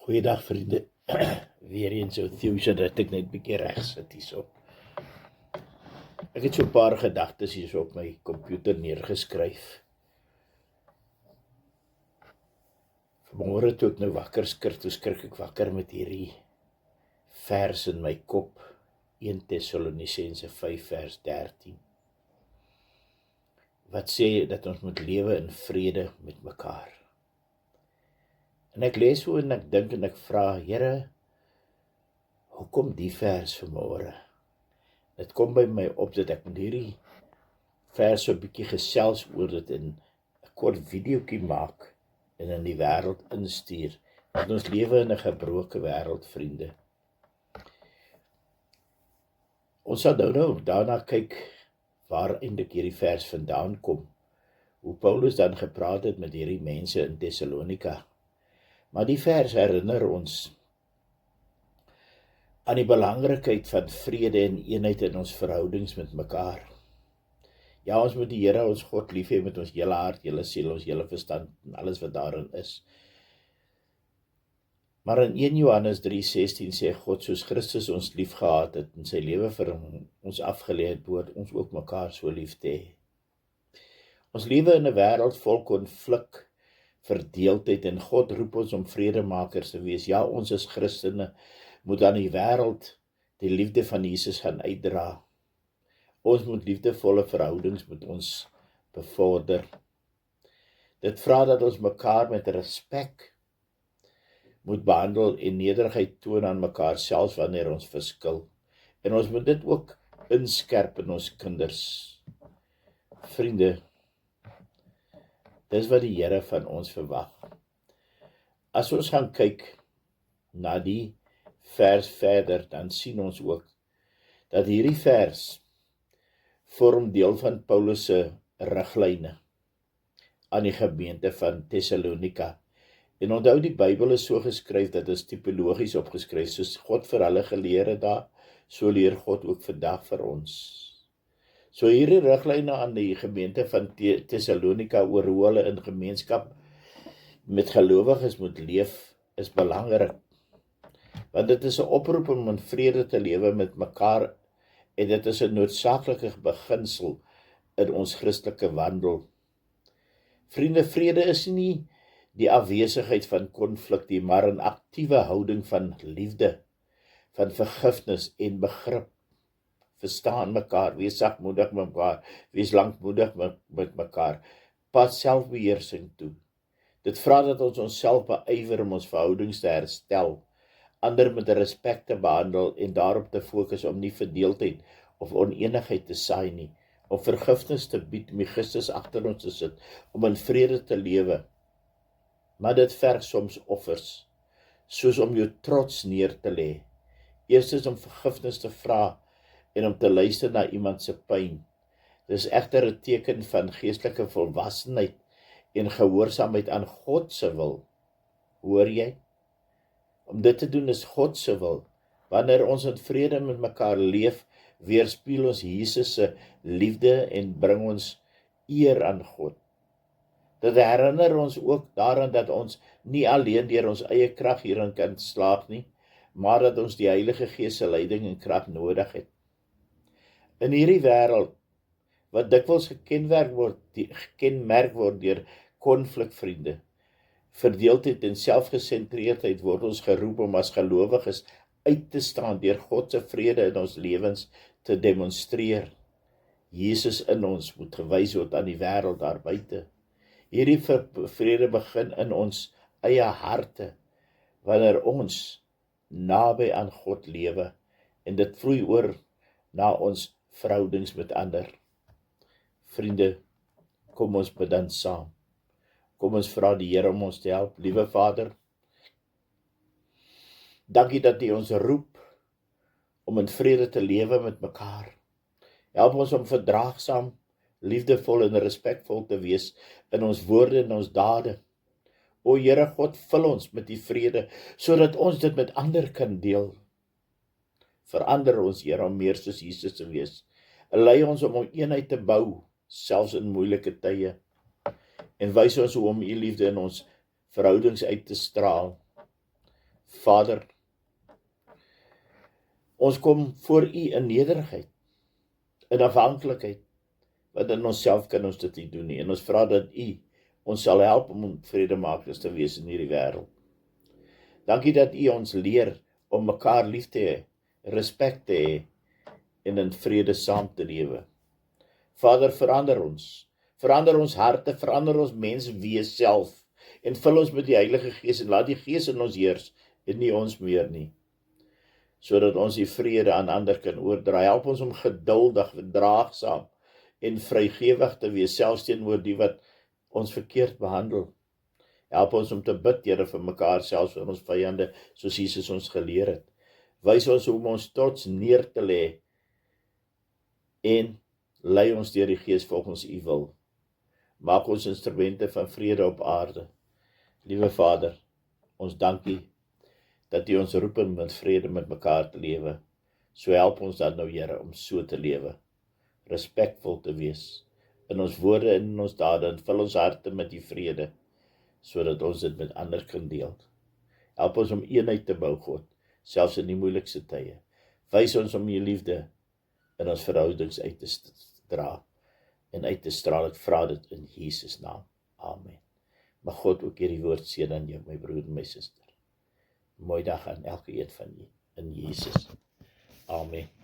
Goeiedag vriende, weer eens so Theo, dat ek net bietjie reg sit hierso. Ek het so 'n paar gedagtes hierso op my komputer neergeskryf. Vanmôre toe ek nou wakker skrik ek wakker met hierdie vers in my kop, 1 Tessalonisense 5 vers 13. Wat sê dat ons moet lewe in vrede met mekaar. En ek lees so en ek dink en ek vra, Here, hoekom die vers vanmôre? Dit kom by my op dat ek met hierdie vers so 'n bietjie gesels oor dit en 'n kort videoetjie maak en in die wêreld instuur. Want ons lewe in 'n gebroke wêreld, vriende. Ons sal nou daarna kyk waar eintlik hierdie vers vandaan kom. Hoe Paulus dan gepraat het met hierdie mense in Tessalonika. Maar die vers herinner ons aan die belangrikheid van vrede en eenheid in ons verhoudings met mekaar. Ja, ons moet die Here ons God lief hê met ons hele hart, hele siel, ons hele verstand en alles wat daarin is. Maar in 1 Johannes 3:16 sê God, soos Christus ons lief gehad het en sy lewe vir ons afgelê het, behoort ons ook mekaar so lief te hê. Ons lewe in 'n wêreld vol konflik, verdeeldheid en God roep ons om vredemakers te wees. Ja, ons as Christene moet aan die wêreld die liefde van Jesus gaan uitdra. Ons moet liefdevolle verhoudings met ons bevorder. Dit vra dat ons mekaar met respek moet behandel en nederigheid toon aan mekaar, selfs wanneer ons verskil. En ons moet dit ook inskerp in ons kinders. Vriende, dis wat die Here van ons verwag. As ons gaan kyk na die vers verder, dan sien ons ook dat hierdie vers vorm deel van Paulus se riglyne aan die gemeente van Tessalonika. En onthou, die Bybel is so geskryf dat dit tipologies opgeskryf, soos God vir hulle geleer het daar, so leer God ook vandag vir ons. So hierdie riglyne aan die gemeente van Tessalonika oor hoe hulle in gemeenskap met gelowiges moet leef, is belangrik. Want dit is 'n oproep om in vrede te lewe met mekaar en dit is 'n noodsaaklike beginsel in ons Christelike wandel. Vriende, vrede is nie die afwesigheid van konflik nie, maar 'n aktiewe houding van liefde, van vergifnis en begrip. Verstaan mekaar, wees sagmoedig met mekaar, wees lankmoedig met mekaar, pas selfbeheersing toe. Dit vra dat ons onsself beywer om ons verhoudings te herstel, ander met respek te behandel en daarop te fokus om nie verdeeldheid of oneenigheid te saai nie, om vergifnis te bied, om Christus agter ons te sit, om in vrede te lewe. Maar dit verg soms offers, soos om jou trots neer te lê. Eerstens om vergifnis te vra en om te luister na iemand se pyn. Dis egter 'n teken van geestelike volwassenheid en gehoorsaamheid aan God se wil. Hoor jy? Om dit te doen is God se wil. Wanneer ons in vrede met mekaar leef, weerspieël ons Jesus se liefde en bring ons eer aan God. Dit herinner ons ook daaraan dat ons nie alleen deur ons eie krag hierin kan slaag nie, maar dat ons die Heilige Gees se leiding en krag nodig het. In hierdie wêreld wat dikwels gekenmerk word deur konflik, vriende, verdeeldheid en selfgesentreerdheid, word ons geroep om as gelowiges uit te staan deur God se vrede in ons lewens te demonstreer. Jesus in ons moet gewys word aan die wêreld daar buite. Hierdie vrede begin in ons eie harte, wanneer ons naby aan God lewe, en dit vloei oor na ons verhoudings met ander. Vriende, kom ons bid dan saam. Kom ons vra die Here om ons te help. Liewe Vader, dankie dat U ons roep om in vrede te lewe met mekaar. Help ons om verdraagsaam, liefdevol en respekvol te wees in ons woorde en ons dade. O Here God, vul ons met die vrede, sodat ons dit met ander kan deel. Verander ons, Here, om meer soos Jesus te wees. Lei ons om eenheid te bou, selfs in moeilike tye. En wys ons hoe om U liefde in ons verhoudings uit te straal. Vader, ons kom voor U in nederigheid, in afhanklikheid, want in onsself kan ons dit nie doen nie, en ons vra dat U ons sal help om vredemakers te wees in hierdie wêreld. Dankie dat U ons leer om mekaar lief te hê, respek te hê, en in vrede saam te lewe. Vader, verander ons harte, verander ons menswees self, en vul ons met die Heilige Gees, en laat die Gees in ons heers, en nie ons meer nie, sodat ons die vrede aan ander kan oordra. Help ons om geduldig, verdraagsaam en vrygewig te wees, selfs teenoor die wat ons verkeerd behandel. Help ons om te bid, Here, vir mekaar, selfs vir ons vyande, soos Jesus ons geleer het. Wys ons hoe om ons trots neer te lê, en lei ons deur die Gees volgens U wil. Maak ons instrumente van vrede op aarde. Liewe Vader, ons dank U dat U ons roep om met vrede met mekaar te lewe. So help ons dan nou, Here, om so te lewe, respekvol te wees, in ons woorde en in ons dade, en vul ons harte met die vrede, sodat ons dit met ander kan deel. Help ons om eenheid te bou, God, selfs in die moeilikste tye. Wys ons om U liefde in ons verhoudings uit te dra en uit te straal. Ek vra dit in Jesus naam. Amen. Mag God ook hierdie woord seën aan jou, my broer en my suster. Mooi dag aan elke een van u in Jesus. Amen.